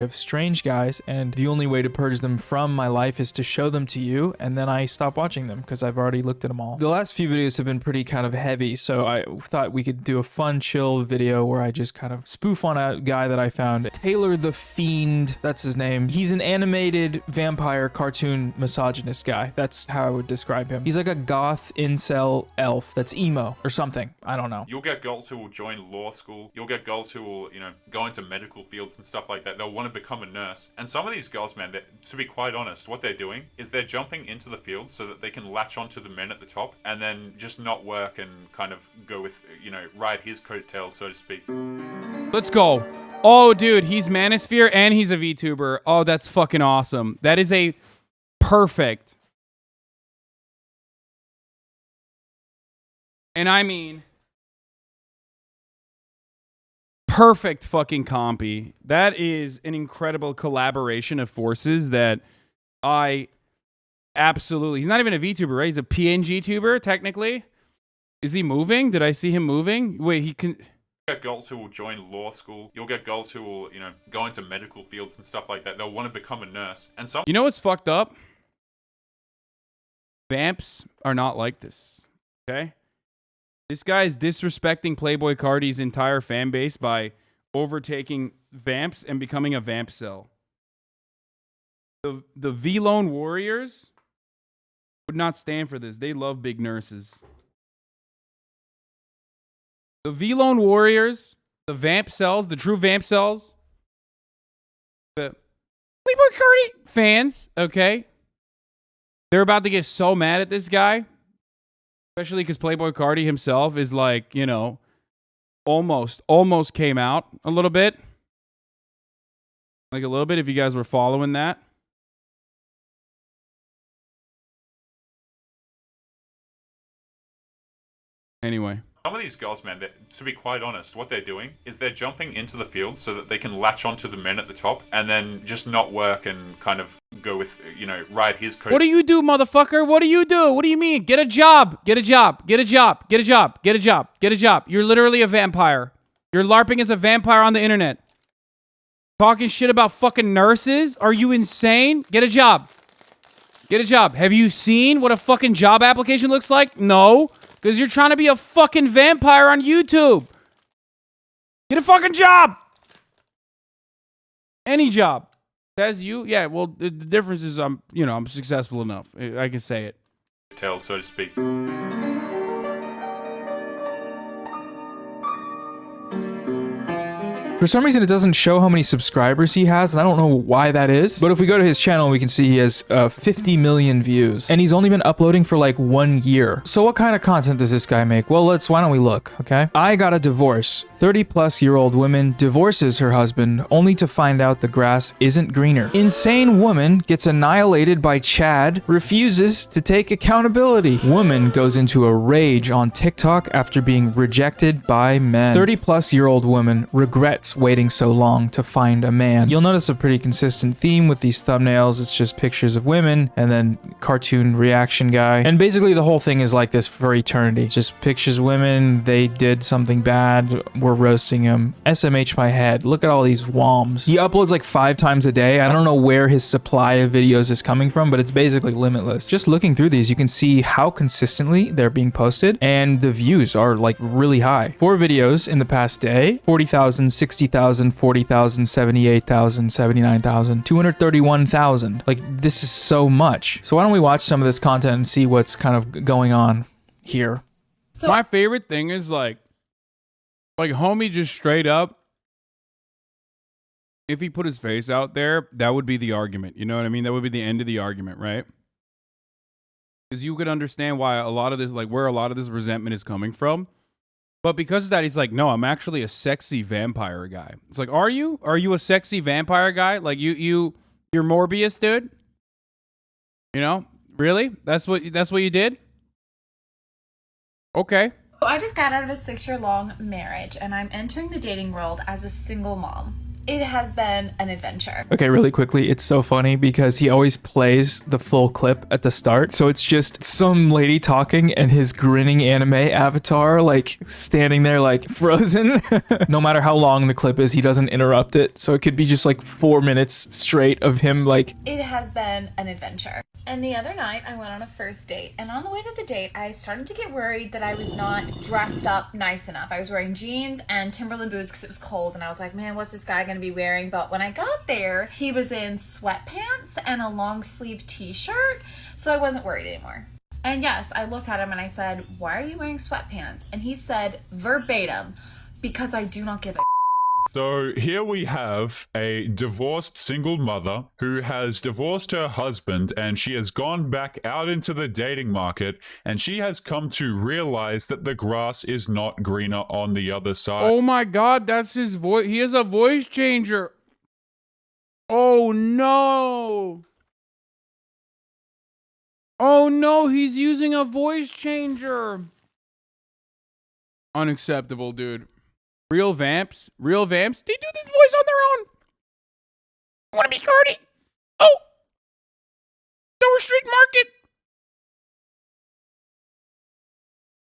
of strange guys, and the only way to purge them from my life is to show them to you, and then I stop watching them because I've already looked at them all. The last few videos have been pretty kind of heavy, so I thought we could do a fun, chill video where I just kind of spoof on a guy that I found. Taylor the Fiend, that's his name. He's an animated vampire cartoon misogynist guy. That's how I would describe him. He's like a goth incel elf that's emo or something. I don't know. You'll get girls who will join law school. You'll get girls who will, go into medical fields and stuff like that. They'll want to become a nurse. And some of these girls, man, to be quite honest, what they're doing is they're jumping into the field so that they can latch onto the men at the top and then just not work and kind of go with, ride his coattails, so to speak. Let's go. Oh, dude, he's Manosphere and he's a VTuber. Oh, that's fucking awesome. That is a perfect. And I mean, perfect fucking compy. That is an incredible collaboration of forces that I absolutely... He's not even a VTuber, right? He's a PNG tuber, technically. Is he moving? Did I see him moving? Wait, he can... You'll get girls who will join law school. You'll get girls who will, go into medical fields and stuff like that. They'll want to become a nurse. And some... You know what's fucked up? Vamps are not like this, okay? This guy is disrespecting Playboy Cardi's entire fan base by overtaking vamps and becoming a vamp cell. The V-Lone Warriors would not stand for this. They love big nurses. The V-Lone Warriors, the vamp cells, the true vamp cells, the Playboy Cardi fans, okay? They're about to get so mad at this guy. Especially because Playboy Cardi himself is like, almost came out a little bit. Like a little bit, if you guys were following that. Anyway. Some of these girls, man, to be quite honest, what they're doing is they're jumping into the field so that they can latch onto the men at the top and then just not work and kind of go with, ride his coat. What do you do, motherfucker? What do you do? What do you mean? Get a job. Get a job. Get a job. Get a job. Get a job. Get a job. You're literally a vampire. You're LARPing as a vampire on the internet. Talking shit about fucking nurses? Are you insane? Get a job. Get a job. Have you seen what a fucking job application looks like? No. Because you're trying to be a fucking vampire on YouTube. Get a fucking job. Any job. Says you? Yeah, well, the difference is I'm successful enough. I can say it. Tail, so to speak. For some reason, it doesn't show how many subscribers he has, and I don't know why that is. But if we go to his channel, we can see he has 50 million views, and he's only been uploading for like 1 year. So what kind of content does this guy make? Well, why don't we look, okay? I got a divorce. 30-plus-year-old woman divorces her husband, only to find out the grass isn't greener. Insane woman gets annihilated by Chad, refuses to take accountability. Woman goes into a rage on TikTok after being rejected by men. 30-plus-year-old woman regrets waiting so long to find a man. You'll notice a pretty consistent theme with these thumbnails. It's just pictures of women and then cartoon reaction guy. And basically the whole thing is like this for eternity. It's just pictures of women, they did something bad, we're roasting him. SMH my head. Look at all these WOMs. He uploads like 5 times a day. I don't know where his supply of videos is coming from, but it's basically limitless. Just looking through these, you can see how consistently they're being posted, and the views are like really high. 4 videos in the past day, 40,000, 60,000, 40,000, 78,000, 79,000, 231,000. Like, this is so much. So why don't we watch some of this content and see what's kind of going on here. So my favorite thing is like homie just straight up, if he put his face out there, that would be the argument. You know what I mean? That would be the end of the argument, right? Because you could understand why a lot of this, like where a lot of this resentment is coming from. But because of that, he's like, no, I'm actually a sexy vampire guy. It's like, are you? Are you a sexy vampire guy? Like you're Morbius, dude? You know? Really? That's what you did? Okay. I just got out of a 6-year-long marriage and I'm entering the dating world as a single mom. It has been an adventure. Okay, really quickly, it's so funny because he always plays the full clip at the start. So it's just some lady talking and his grinning anime avatar, like standing there like frozen. No matter how long the clip is, he doesn't interrupt it. So it could be just like 4 minutes straight of him like... It has been an adventure. And the other night I went on a first date, and on the way to the date I started to get worried that I was not dressed up nice enough. I was wearing jeans and Timberland boots because it was cold, and I was like, man, what's this guy gonna be wearing? But when I got there, he was in sweatpants and a long sleeve t-shirt, so I wasn't worried anymore. And yes, I looked at him and I said, why are you wearing sweatpants? And he said verbatim, because I do not give a... So here we have a divorced single mother who has divorced her husband, and she has gone back out into the dating market, and she has come to realize that the grass is not greener on the other side. Oh my God, that's his voice. He is a voice changer. Oh no. Oh no, he's using a voice changer. Unacceptable, dude. Real vamps, they do this voice on their own. You want to be Cardi? Oh, Dover Street Market.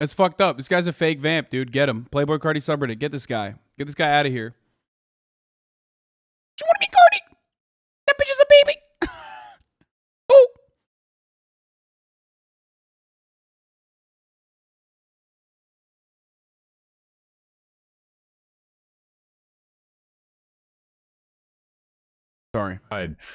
That's fucked up. This guy's a fake vamp, dude. Get him. Playboy Cardi subreddit. Get this guy. Get this guy out of here. You want to be Cardi? That bitch is a baby. Oh. Sorry.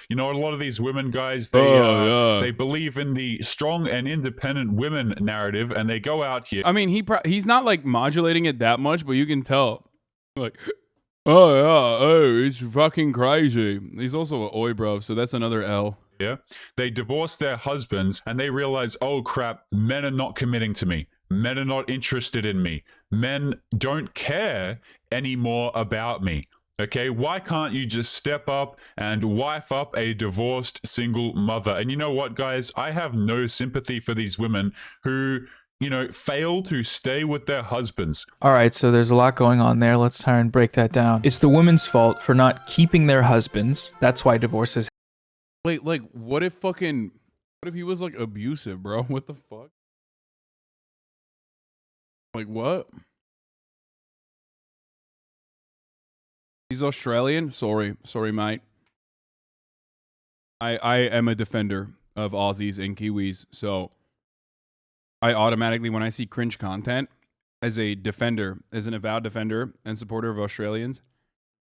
You know, a lot of these women, guys, they believe in the strong and independent women narrative, and they go out here. I mean, he's not like modulating it that much, but you can tell. Like, oh yeah, oh, it's fucking crazy. He's also a oi bro, so that's another L. Yeah, they divorce their husbands, and they realize, oh crap, men are not committing to me. Men are not interested in me. Men don't care anymore about me. Okay, why can't you just step up and wife up a divorced single mother? And you know what, guys? I have no sympathy for these women who, you know, fail to stay with their husbands. All right, so there's a lot going on there. Let's try and break that down. It's the women's fault for not keeping their husbands. That's why divorces. Wait, like, what if he was like abusive, bro? What the fuck? Like, what? He's Australian? Sorry, mate. I am a defender of Aussies and Kiwis, so I automatically, when I see cringe content, as a defender, as an avowed defender and supporter of Australians,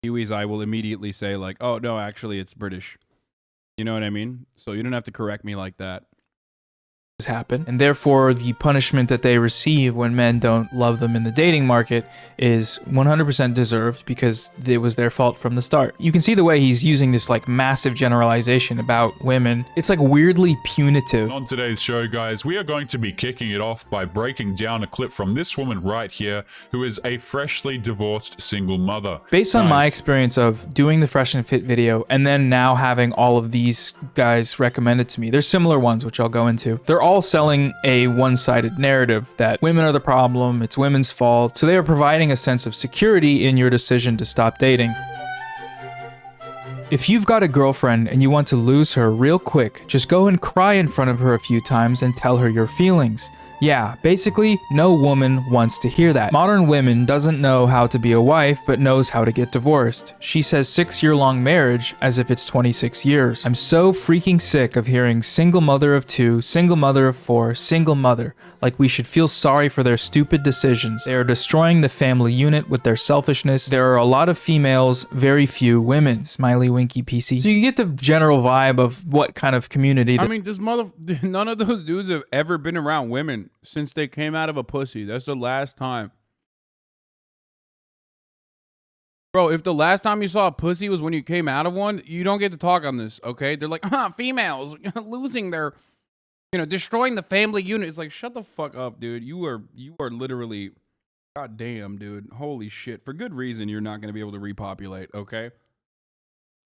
Kiwis, I will immediately say like, oh no, actually it's British. You know what I mean? So you don't have to correct me like that. Happen, and therefore the punishment that they receive when men don't love them in the dating market is 100% deserved because it was their fault from the start. You can see the way he's using this like massive generalization about women. It's like weirdly punitive. On today's show, guys, we are going to be kicking it off by breaking down a clip from this woman right here who is a freshly divorced single mother. Based on my experience of doing the Fresh and Fit video and then now having all of these guys recommended to me, there's similar ones which I'll go into. They're all selling a one-sided narrative that women are the problem, it's women's fault, so they are providing a sense of security in your decision to stop dating. If you've got a girlfriend and you want to lose her real quick, just go and cry in front of her a few times and tell her your feelings. Yeah, basically, no woman wants to hear that. Modern women doesn't know how to be a wife, but knows how to get divorced. She says 6-year-long marriage as if it's 26 years. I'm so freaking sick of hearing single mother of 2, single mother of 4, single mother. Like we should feel sorry for their stupid decisions. They are destroying the family unit with their selfishness. There are a lot of females, very few women. Smiley winky PC. So you get the general vibe of what kind of community. I mean, none of those dudes have ever been around women since they came out of a pussy. That's the last time. Bro, if the last time you saw a pussy was when you came out of one, you don't get to talk on this, okay? They're like, females losing their, destroying the family unit. It's like, shut the fuck up, dude. You are literally, god damn, dude. Holy shit. For good reason, you're not going to be able to repopulate, okay?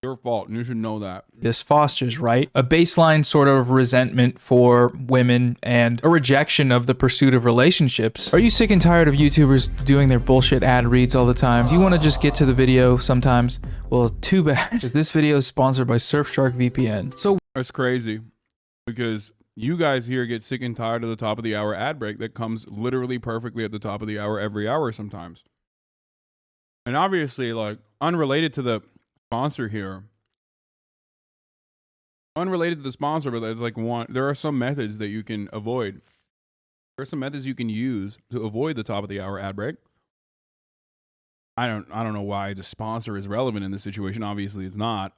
Your fault. You should know that. this fosters, right? A baseline sort of resentment for women and a rejection of the pursuit of relationships. Are you sick and tired of YouTubers doing their bullshit ad reads all the time? Do you want to just get to the video sometimes? Well, too bad, because this video is sponsored by Surfshark VPN. So That's crazy because you guys here get sick and tired of the top of the hour ad break that comes literally perfectly at the top of the hour every hour sometimes. And obviously, like, unrelated to the sponsor here. Unrelated to the sponsor, but there's like there are some methods that you can avoid. There are some methods you can use to avoid the top of the hour ad break. I don't know why the sponsor is relevant in this situation. Obviously, it's not.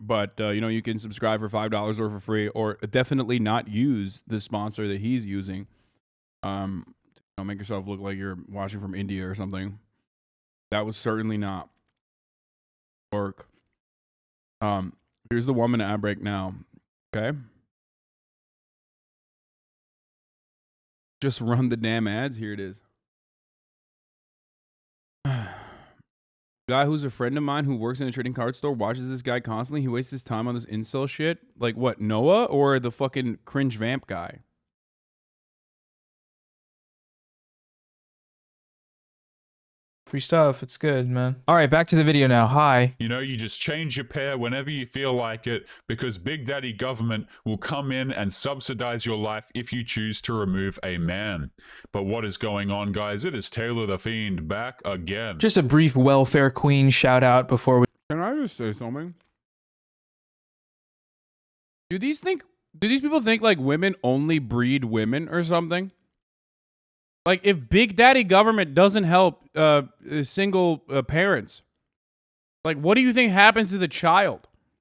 But you know, you can subscribe for $5 or for free, or definitely not use the sponsor that he's using. Make yourself look like you're watching from India or something. That was certainly not work. Here's the 1 minute ad break now. Okay. Just run the damn ads. Here it is. Guy who's a friend of mine who works in a trading card store watches this guy constantly. He wastes his time on this incel shit. Like what, Noah or the fucking cringe vamp guy? free stuff, it's good, man. All right, back to the video now. Hi. You know, you just change your pair whenever you feel like it because Big Daddy government will come in and subsidize your life if you choose to remove a man. But what is going on, guys? It is Taylor the Fiend back again. Just a brief welfare queen shout out before we... Can I just say something? Do these people think like women only breed women or something? Like, if Big Daddy government doesn't help single parents, like, what do you think happens to the child?